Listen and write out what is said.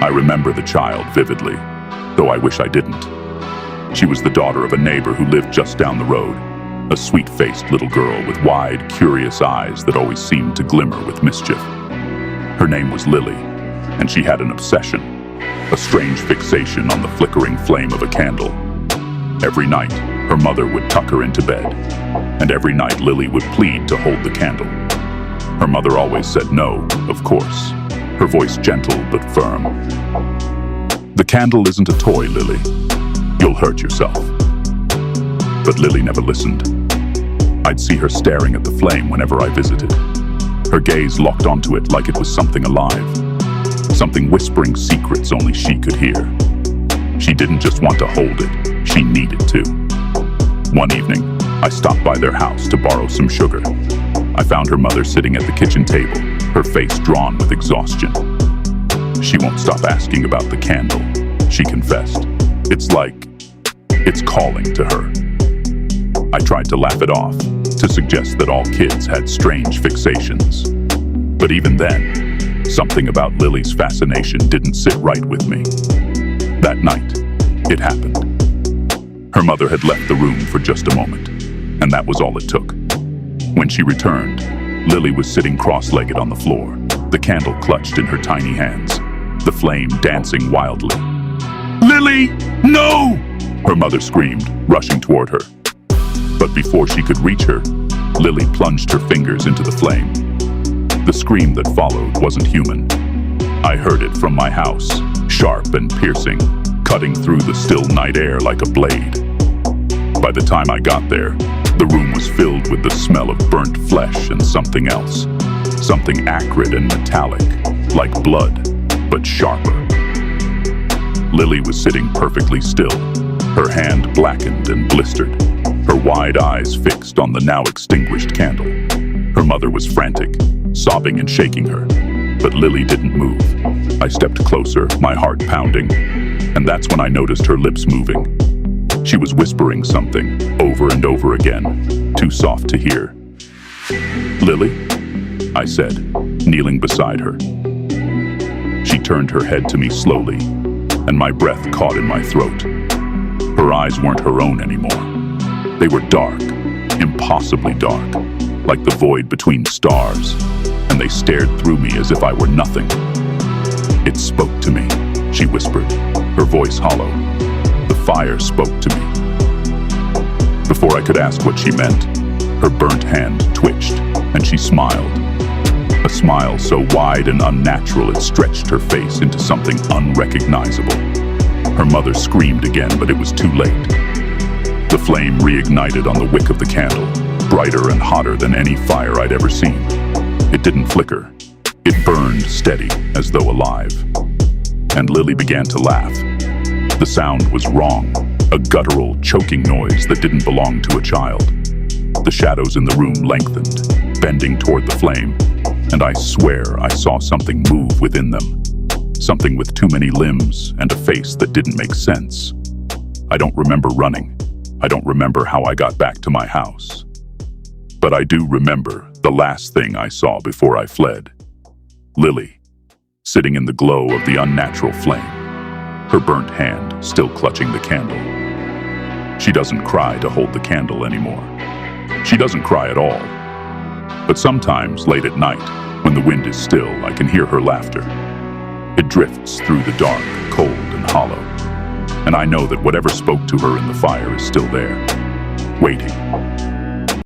I remember the child vividly, though I wish I didn't. She was the daughter of a neighbor who lived just down the road, a sweet-faced little girl with wide, curious eyes that always seemed to glimmer with mischief. Her name was Lily, and she had an obsession, a strange fixation on the flickering flame of a candle. Every night, her mother would tuck her into bed, and every night Lily would plead to hold the candle. Her mother always said no, of course, her voice gentle but firm. "The candle isn't a toy, Lily. You'll hurt yourself." But Lily never listened. I'd see her staring at the flame whenever I visited, her gaze locked onto it like it was something alive, something whispering secrets only she could hear. She didn't just want to hold it, she needed to. One evening, I stopped by their house to borrow some sugar. I found her mother sitting at the kitchen table, her face drawn with exhaustion. "She won't stop asking about the candle," she confessed. It's calling to her." I tried to laugh it off, to suggest that all kids had strange fixations. But even then, something about Lily's fascination didn't sit right with me. That night, it happened. Her mother had left the room for just a moment, and that was all it took. When she returned, Lily was sitting cross-legged on the floor, the candle clutched in her tiny hands, the flame dancing wildly. "Lily, no!" her mother screamed, rushing toward her. But before she could reach her, Lily plunged her fingers into the flame. The scream that followed wasn't human. I heard it from my house, sharp and piercing, cutting through the still night air like a blade. By the time I got there, the room was filled with the smell of burnt flesh and something else. Something acrid and metallic, like blood, but sharper. Lily was sitting perfectly still, her hand blackened and blistered, her wide eyes fixed on the now extinguished candle. Her mother was frantic, sobbing and shaking her, but Lily didn't move. I stepped closer, my heart pounding, and that's when I noticed her lips moving. She was whispering something, over and over again, too soft to hear. "Lily?" I said, kneeling beside her. She turned her head to me slowly, and my breath caught in my throat. Her eyes weren't her own anymore. They were dark, impossibly dark, like the void between stars, and they stared through me as if I were nothing. "It spoke to me," she whispered, her voice hollow. "The fire spoke to me." Before I could ask what she meant, her burnt hand twitched, and she smiled. A smile so wide and unnatural it stretched her face into something unrecognizable. Her mother screamed again, but it was too late. The flame reignited on the wick of the candle, brighter and hotter than any fire I'd ever seen. It didn't flicker. It burned steady, as though alive. And Lily began to laugh. The sound was wrong, a guttural, choking noise that didn't belong to a child. The shadows in the room lengthened, bending toward the flame, and I swear I saw something move within them. Something with too many limbs and a face that didn't make sense. I don't remember running. I don't remember how I got back to my house. But I do remember the last thing I saw before I fled. Lily, sitting in the glow of the unnatural flame, her burnt hand still clutching the candle. She doesn't cry to hold the candle anymore. She doesn't cry at all. But sometimes, late at night, when the wind is still, I can hear her laughter. It drifts through the dark, cold and hollow. And I know that whatever spoke to her in the fire is still there, waiting,